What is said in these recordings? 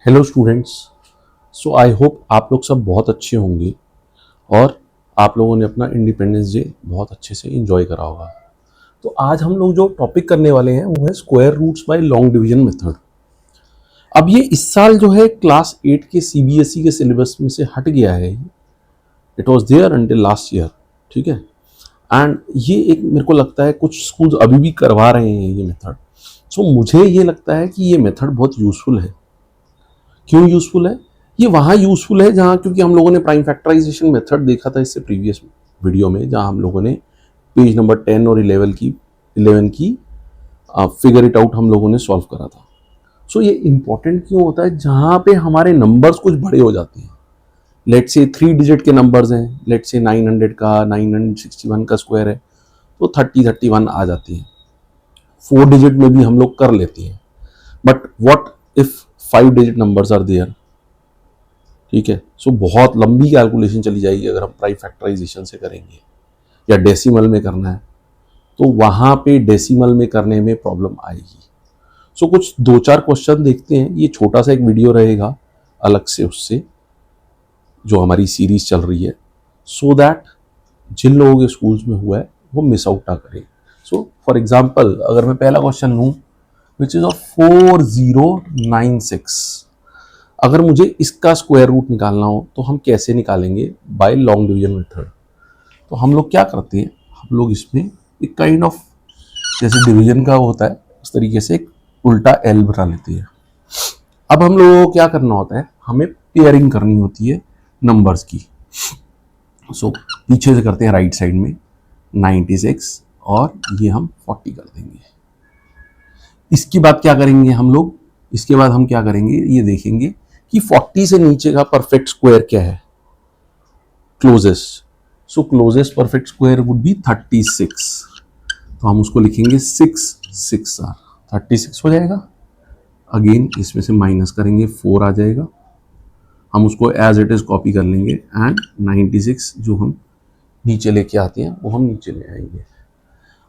Hello students. So I hope आप लोग सब बहुत अच्छे होंगे और आप लोगों ने अपना इंडिपेंडेंस डे बहुत अच्छे से एंजॉय करा होगा। तो आज हम लोग जो टॉपिक करने वाले हैं वो है square roots by long division method. अब ये इस साल जो है क्लास 8 के सीबीएसई के सिलेबस में से हट गया है। It was there until last year, ठीक है। एंड ये एक मेरे को लगता है कुछ स्कूल्स अभी भी करवा रहे हैं ये मेथड। सो मुझे ये लगता है कि ये मेथड बहुत यूजफुल है। क्यों यूजफुल है? ये वहाँ यूजफुल है जहाँ, क्योंकि हम लोगों ने प्राइम फैक्टराइजेशन मेथड देखा था इससे प्रीवियस वीडियो में, जहाँ हम लोगों ने पेज नंबर 10 और 11 की फिगर इट आउट हम लोगों ने सॉल्व करा था। सो ये इंपॉर्टेंट क्यों होता है? जहाँ पे हमारे नंबर्स कुछ बड़े हो जाते हैं, लेट से 3 डिजिट के नंबर्स हैं, लेट से 900 का 961 का स्क्वायर है तो 3031 आ जाती है। 4 डिजिट में भी हम लोग कर लेते हैं, but what if 5 digit numbers are there, ठीक है। सो बहुत लंबी कैलकुलेशन चली जाएगी अगर हम प्राइम फैक्टराइजेशन से करेंगे या डेसिमल में करना है, तो वहां पे डेसिमल में करने में प्रॉब्लम आएगी। सो कुछ 2-4 क्वेश्चन देखते हैं। ये छोटा सा एक वीडियो रहेगा अलग से उससे, जो हमारी सीरीज चल रही है, सो दैट जिन लोगों के स्कूल्स में हुआ है वो मिस आउट ना करें। सो फॉर एग्जाम्पल अगर मैं पहला क्वेश्चन लूँ विच इज ऑफ 4096, अगर मुझे इसका स्क्वायर रूट निकालना हो तो हम कैसे निकालेंगे? By long division method. तो हम लोग क्या करते हैं, हम लोग इसमें एक काइंड ऑफ जैसे डिवीजन का होता है उस तरीके से एक उल्टा एल बना लेते हैं। अब हम लोगों को क्या करना होता है, हमें पेयरिंग करनी होती है नंबर्स की। सो पीछे से करते हैं राइट साइड में 96 और ये हम 40 कर देंगे। इसके बाद क्या करेंगे हम लोग, इसके बाद हम क्या करेंगे ये देखेंगे कि 40 से नीचे का परफेक्ट स्क्वायर क्या है, closest. So closest perfect square would be 36। तो हम उसको लिखेंगे 6 आर 36 हो जाएगा। अगेन इसमें से माइनस करेंगे 4 आ जाएगा। हम उसको एज इट इज कॉपी कर लेंगे एंड 96 जो हम नीचे लेके आते हैं वो हम नीचे ले आएंगे।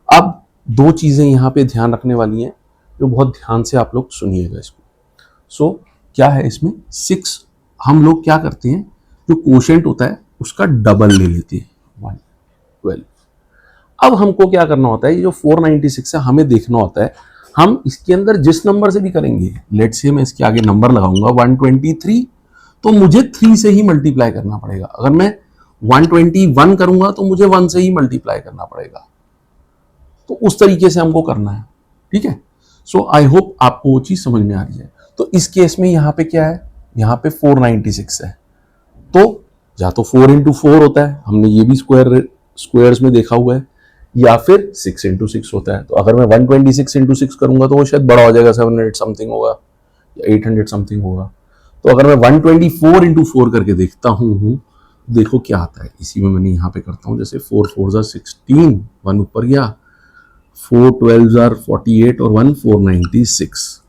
अब दो चीजें यहाँ पे ध्यान रखने वाली हैं जो बहुत ध्यान से आप लोग सुनिएगा इसको। सो क्या है इसमें 6, हम लोग क्या करते हैं जो कोशेंट होता है उसका डबल ले लेते हैं 112। अब हमको क्या करना होता है, ये जो 496 है हमें देखना होता है हम इसके अंदर जिस नंबर से भी करेंगे, लेट से मैं इसके आगे नंबर लगाऊंगा 123, तो मुझे 3 से ही मल्टीप्लाई करना पड़ेगा। अगर मैं 121 करूंगा तो मुझे 1 से ही मल्टीप्लाई करना पड़ेगा। तो उस तरीके से हमको करना है, ठीक है। सो आई होप आपको वो चीज समझ में आ रही है। तो इस केस में यहाँ पे क्या है, यहाँ पे 496 है, तो या तो 4 इंटू 4 होता है, हमने ये भी स्क्वायर्स में देखा हुआ है, या फिर 6 इंटू 6 होता है। तो अगर मैं 126 इंटू 6 करूंगा तो वो शायद बड़ा हो जाएगा, 700 समथिंग होगा या 800 समथिंग होगा। तो अगर मैं 124 इंटू 4 करके देखता हूँ, देखो क्या आता है। इसी में मैंने यहाँ पे करता हूँ, जैसे 4 4 16, 1 ऊपर गया, 4 12 48 और 1 496।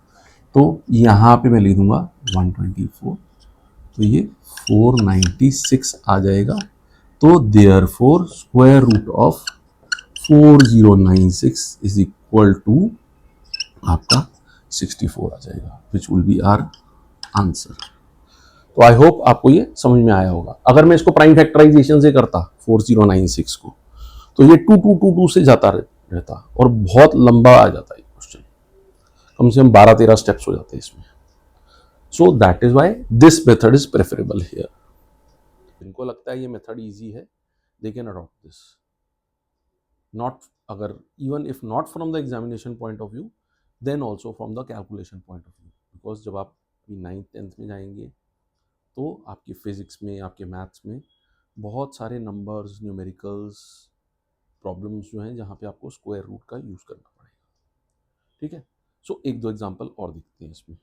तो यहाँ पे मैं लिख दूंगा 124, तो ये 496 आ जाएगा। तो therefore square root of 4096 is equal to आपका 64 आ जाएगा, which will be our answer. तो आई होप आपको ये समझ में आया होगा। अगर मैं इसको प्राइम फैक्टराइजेशन से करता 4096 को, तो ये 2222 से जाता रहता और बहुत लंबा आ जाता है क्वेश्चन, कम से कम 12-13 स्टेप्स हो जाते हैं इसमें। So that is why this method is preferable here. जिनको लगता है ये मेथड इजी है, they can adopt this. Not अगर even if not from the examination point of view, then also from the calculation point of view, because जब आप 9th-10th में जाएंगे तो आपकी फिजिक्स में, आपके मैथ्स में बहुत सारे नंबर्स, न्यूमेरिकल्स प्रॉब्लम्स जो हैं जहाँ पे आपको स्क्वायर रूट का यूज़ करना पड़ेगा, ठीक है। सो एक दो एग्जांपल और देखते हैं इसमें।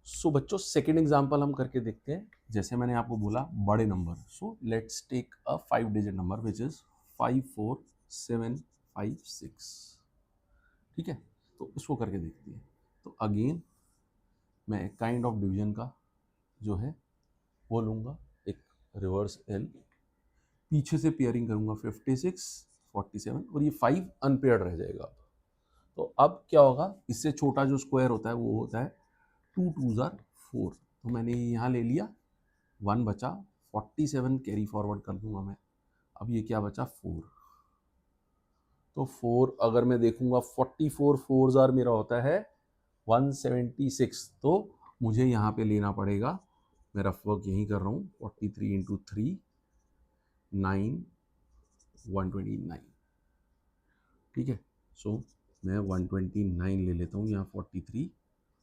सो बच्चों सेकंड एग्जांपल हम करके देखते हैं। जैसे मैंने आपको बोला बड़े number, so let's take a 5 digit number which is 54756, ठीक है। तो इसको करके देखते हैं। तो अगेन मैं एक काइंड ऑफ डिवीजन का जो है वो लूँगा, एक रिवर्स एल, पीछे से पेयरिंग करूँगा 56, 47 और ये 5 अनपेयर्ड रह जाएगा। तो अब क्या होगा, इससे छोटा जो स्क्वायर होता है वो होता है 2 2 जार 4, तो मैंने यहाँ ले लिया, 1 बचा, 47 कैरी फॉरवर्ड कर दूंगा मैं। अब ये क्या बचा 4, तो 4 अगर मैं देखूंगा 44 4 जार मेरा होता है 176, तो मुझे यहाँ पे लेना पड़ेगा, मैं रफ वर्क यहीं कर रहा हूँ, 43 इंटू 3 9 129, ठीक है। सो मैं 129 ले लेता हूँ, यहाँ 43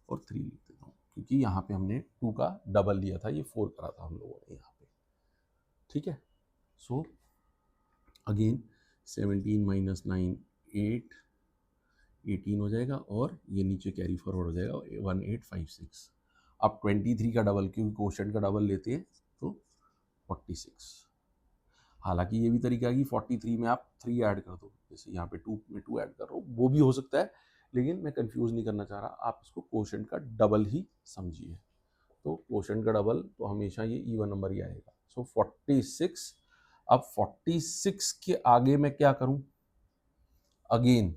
और 3 लिख देता हूँ, क्योंकि यहाँ पे हमने 2 का डबल लिया था, ये 4 करा था हम लोगों ने यहाँ पे, ठीक है। सो अगेन 17 माइनस 9 8 18 हो जाएगा, और ये नीचे कैरी फॉरवर्ड हो जाएगा 1856। अब 23 का डबल, क्योंकि क्वोशंट का डबल लेते हैं, तो 46। हालांकि ये भी तरीका है कि 43 में आप 3 ऐड कर दो, जैसे यहाँ पे 2 में 2 ऐड कर रहा हूँ, वो भी हो सकता है, लेकिन मैं कंफ्यूज नहीं करना चाह रहा, आप इसको क्वोशंट का डबल ही समझिए। तो क्वोशंट का डबल तो हमेशा ये इवन नंबर ही आएगा। सो 46। अब 46 के आगे मैं क्या करूं, अगेन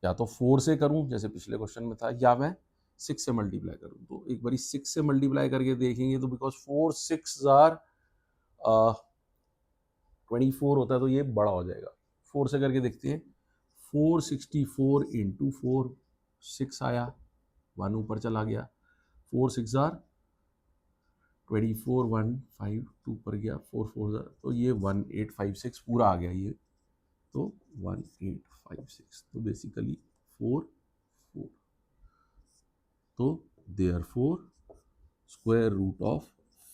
या तो 4 से करूं जैसे पिछले क्वेश्चन में था, या मैं 6 से मल्टीप्लाई करूं। तो एक बारी 6 से मल्टीप्लाई करके देखेंगे, तो बिकॉज 4 6 जार 24 होता है, तो ये बड़ा हो जाएगा। 4 से करके देखते हैं, 464 इंटू 4, 6 आया, 1 ऊपर चला गया, 4 6 जार 24 1 5 2 पर गया, 4 4 जार, तो ये 1856 पूरा आ गया ये, तो 1856, तो बेसिकली 4 4, तो therefore square root of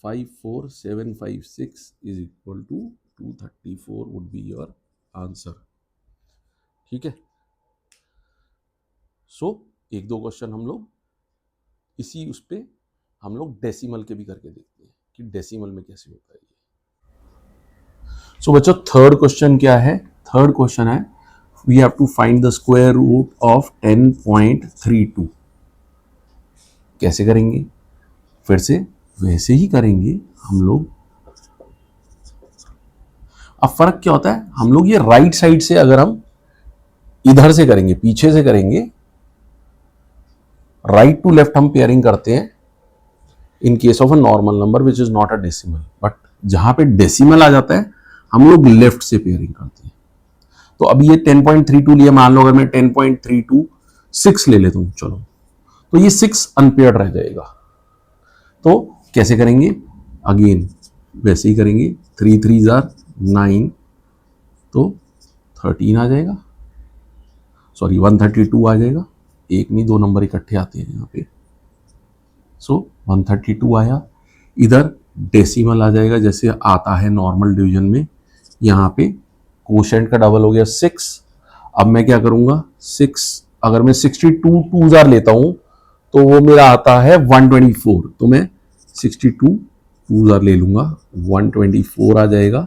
54756 is equal to 234 would be your answer, ठीक है। सो एक दो क्वेश्चन हम लोग इसी उस पे हम लोग डेसिमल के भी करके देखते हैं कि डेसिमल में कैसे होता है ये। सो बच्चों थर्ड क्वेश्चन क्या है, थर्ड क्वेश्चन है we have to find the square root of 10.32। कैसे करेंगे, फिर से वैसे ही करेंगे हम लोग। अब फर्क क्या होता है, हम लोग ये राइट साइड से अगर हम इधर से करेंगे, पीछे से करेंगे, राइट टू लेफ्ट हम पेयरिंग करते हैं in case of a normal number which is not a decimal, but जहां पे डेसिमल आ जाता है हम लोग लेफ्ट से पेयरिंग करते हैं। तो अभी ये 10.32 लिया, मान लो अगर मैं 10.326 ले लेता हूं, चलो, तो ये 6 अनपेयर्ड रह जाएगा। तो कैसे करेंगे, अगेन वैसे ही करेंगे, 3 3 जार 9, तो 13 आ जाएगा, सॉरी 132 आ जाएगा, एक नहीं दो नंबर इकट्ठे आते हैं यहाँ पे। सो 132 आया, इधर डेसिमल आ जाएगा जैसे आता है नॉर्मल डिवीजन में, यहाँ पे कोशेंट का डबल हो गया 6। अब मैं क्या करूंगा, 6 अगर मैं 62 2 जार लेता हूं तो वो मेरा आता है 124, तो मैं 62 2 जार ले लूंगा, 124 आ जाएगा,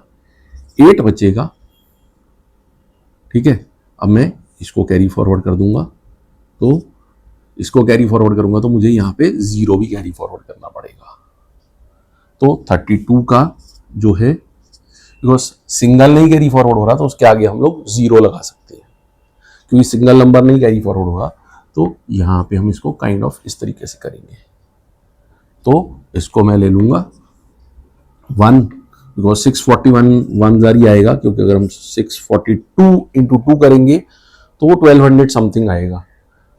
8 बचेगा, ठीक है। अब मैं इसको कैरी फॉरवर्ड कर दूंगा, तो इसको कैरी फॉरवर्ड करूंगा तो मुझे यहाँ पे 0 भी कैरी फॉरवर्ड करना पड़ेगा। तो 32 का जो है, बिकॉज सिंगल नहीं कैरी फॉरवर्ड हो रहा तो उसके आगे हम लोग 0 लगा सकते हैं, क्योंकि सिंगल नंबर नहीं कैरी फॉरवर्ड होगा, तो यहाँ पे हम इसको काइंड ऑफ इस तरीके से करेंगे। तो इसको मैं ले लूंगा 1, बिकॉज 641 1 जारी आएगा, क्योंकि अगर हम 642 इंटू 2 करेंगे तो वो 1200 समथिंग आएगा,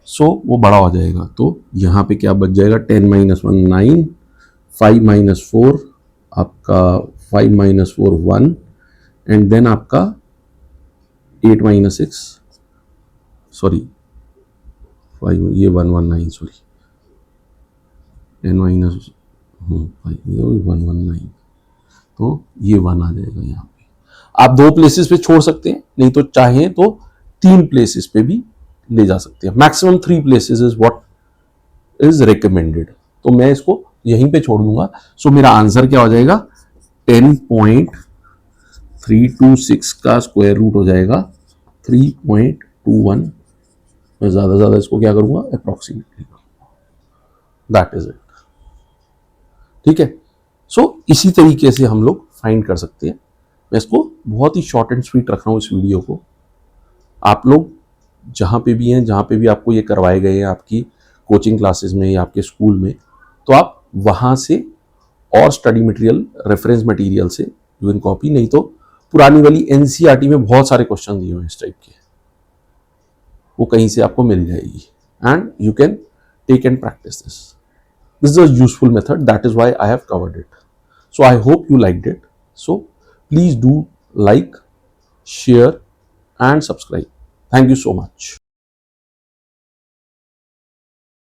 सो वो बड़ा हो जाएगा। तो यहाँ पे क्या बच जाएगा, 10 माइनस 1 9, 5 माइनस 4 आपका 5 माइनस 4 1, एंड देन आपका 8 माइनस 6, सॉरी 5, ये 119, सॉरी 10 माइनस 119, तो ये 1 आ जाएगा यहाँ पे। आप 2 प्लेसेस पे छोड़ सकते हैं, नहीं तो चाहें तो 3 प्लेसेस पे भी ले जा सकते हैं, maximum 3 places is what is recommended, तो मैं इसको यहीं पे छोड़ दूंगा। सो मेरा आंसर क्या हो जाएगा, 10.326 का स्क्वायर रूट हो जाएगा 3.21, मैं ज्यादा से ज्यादा इसको क्या करूंगा, अप्रोक्सीमेटली, दैट इज इट, ठीक है। सो इसी तरीके से हम लोग फाइंड कर सकते हैं। मैं इसको बहुत ही शॉर्ट एंड स्वीट रख रहा हूं इस वीडियो को। आप लोग जहां पे भी हैं, जहां पे भी आपको ये करवाए गए हैं, आपकी कोचिंग क्लासेस में या आपके स्कूल में, तो आप वहाँ से और स्टडी मटेरियल, रेफरेंस मटेरियल से यू कैन कॉपी, नहीं तो पुरानी वाली एनसीईआरटी में बहुत सारे क्वेश्चन दिए हुए हैं इस टाइप के, वो कहीं से आपको मिल जाएगी and you can take and practice this. This is a useful method. That is why I have covered it. So I hope you liked it. So please do like, share and subscribe. Thank you so much.